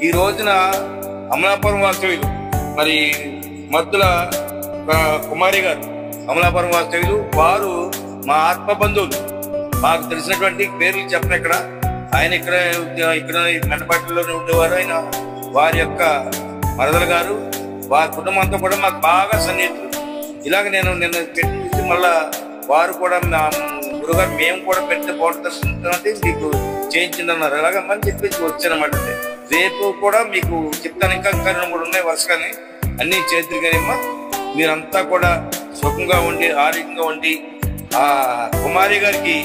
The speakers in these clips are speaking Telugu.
ఈ రోజున అమలాపురం వాస్తవ్యులు మరి మద్దుల కుమారి గారు, అమలాపురం వాస్తవ్యులు, వారు మా ఆత్మ బంధువులు. మాకు తెలిసినటువంటి పేర్లు చెప్పను ఇక్కడ. ఆయన ఇక్కడ మెట్టపాటిలోనే ఉండేవారు. ఆయన వారి యొక్క మరదలు గారు, వారి కుటుంబంతో కూడా మాకు బాగా సన్నిహితులు. ఇలాగ నిన్న పెట్టి మళ్ళా వారు కూడా గురుగారు మేము కూడా పెడితే బాగుంటుంది, మీకు చేయించిందన్నారు. అలాగే మంచి చెప్పేసి వచ్చానమాట. రేపు కూడా మీకు చెప్తాను, ఇంకా 2-3 ఉన్నాయి వరుసగానే, అన్ని చేతులు కానిమ్మా. మీరంతా కూడా సుఖంగా ఉండి ఆరోగ్యంగా ఉండి ఆ కుమారి గారికి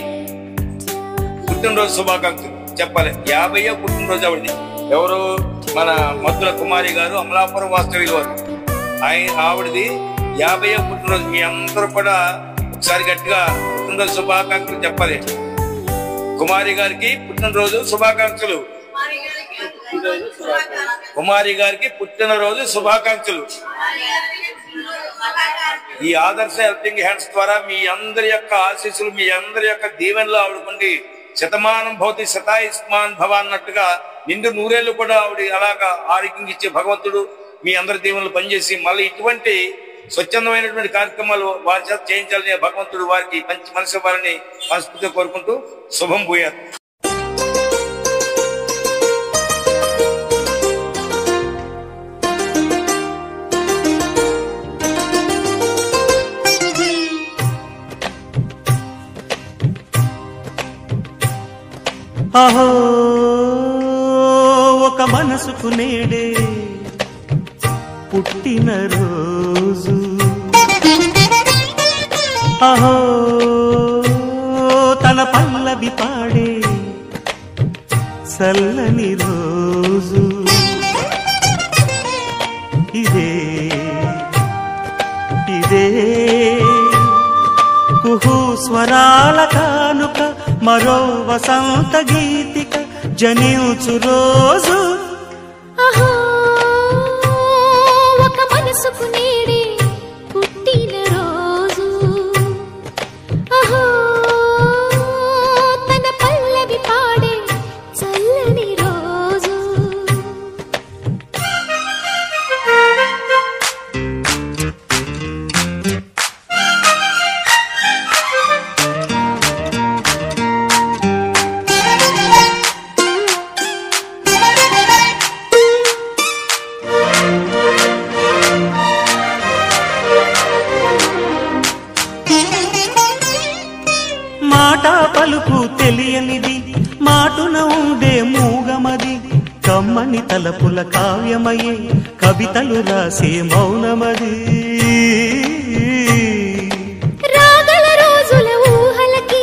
పుట్టినరోజు శుభాకాంక్షలు చెప్పాలి. 50వ పుట్టినరోజు ఆవిడది. ఎవరు? మన మద్దుల కుమారి గారు, అమలాపురం వాస్తవ్యులు వారు. ఆవిడది 50వ పుట్టినరోజు. మీ అందరూ కూడా ఒకసారి గట్టిగా పుట్టినరోజు శుభాకాంక్షలు చెప్పాలి. కుమారి గారికి పుట్టినరోజు శుభాకాంక్షలు. కుమారి గారికి పుట్టినరోజు శుభాకాంక్షలు. ఈ ఆదర్శ హెల్పింగ్ హ్యాండ్స్ ద్వారా మీ అందరి యొక్క ఆశీస్సులు, మీ అందరి యొక్క దీవెనలు ఆవిడకుండి శతమానం భవతి శతాయుష్మాన్ భవ అన్నట్టుగా నిండు 100 ఏళ్ళు కూడా ఆవిడ అలాగా ఆరోగ్యం ఇచ్చే భగవంతుడు మీ అందరి దీవెనలు పనిచేసి మళ్ళీ ఇటువంటి స్వచ్ఛందమైనటువంటి కార్యక్రమాలు వారి చేత చేయించాలని భగవంతుడు వారికి మంచి మనసు ఇవ్వాలని మనస్ఫూర్తిగా కోరుకుంటూ శుభం భూయాత్. అహో ఒక మనసుకు నేడే పుట్టిన రోజు, అహో తన పల్లవి పాడే చల్లని రోజు. ఇదే ఇదే కుహు స్వరాల కానుక, మరో వసంత గీతిక జనించు రోజు. అహో ఒక మనసుకు నేడే పుట్టిన రోజు, అహో తన పల్లవి పాడే చల్లని రోజు. మాట పలుకు తెలియనిది, మాటున ఉండే మూగమది, కమ్మని తలపుల కావ్యమయే కవితలు రాసే మౌనమది. రాగల రోజుల ఊహలకి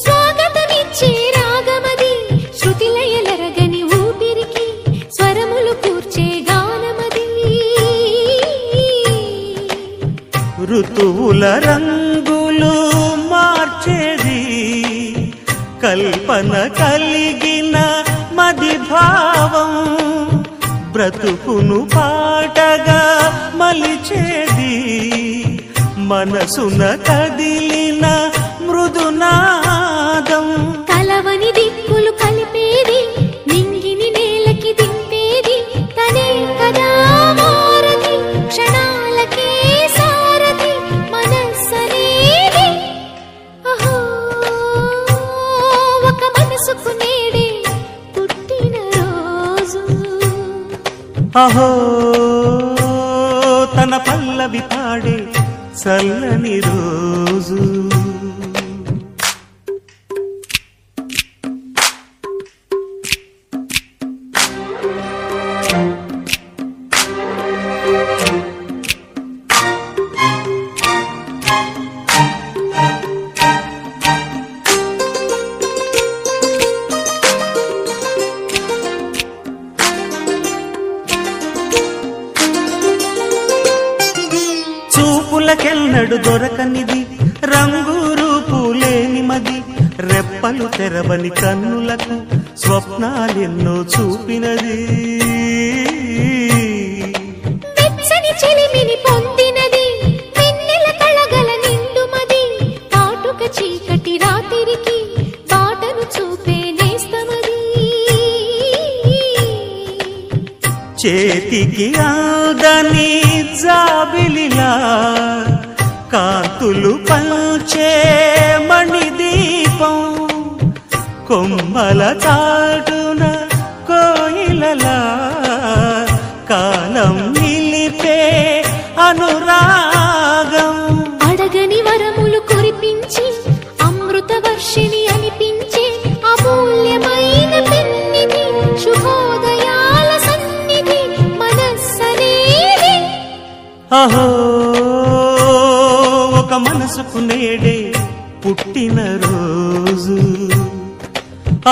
స్వాగతమిచ్చే రాగమది, శృతిలయలరగని ఊపిరికి స్వరములు కూర్చే గానమది. ఋతువుల రంగులు మార్చేది, కల్పన కలిగిన మది భావం, బ్రతుకును పాటగా మలిచేది, మనసున కదిలిన మృదునాదం. కలవని దిక్కులు కలిపేది, నింగిని నేలకి దింపేది, తనే కదా మారది, క్షణాలకే సారథి మనస్సనేది. అహో ఒక మనసుకు నేడే పుట్టిన రోజు, అహో తన పల్లవి పాడే చల్లని రోజు. చూపులకెన్నడు దొరకనిది, రంగు రూపు లేని మది, రెప్పలు తెరవని కన్నులకు స్వప్నాలెన్నో చూపినది. వెచ్చని చెలిమిని పొందినది, వెన్నెల కళగల నిండుమది, కాటుక చీకటి రాత్రికి బాటను చూపే నేస్తమది. చేతికి ఆదని జాబిలిలా కాంతులు పంచే మణిదీపం కొమ్మల చాటున కోయిలలా కాలం నిలిపే అనురాగం అడగని వరములు కురిపించి అమృత వర్షిణి అనిపించే అమూల్యమైన పెన్నిధి శుభోదయాల సన్నిధి మనస్సనేది అహో ఒక మనసుకు నేడే పుట్టిన రోజు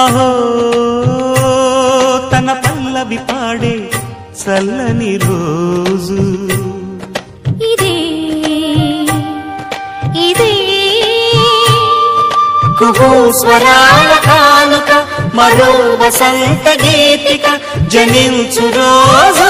అహో తన పల్లవి పాడే చల్లని రోజు ఇదే ఇదే కుహూ స్వరాల కానుక మరో వసంత గీతిక జనించు రోజు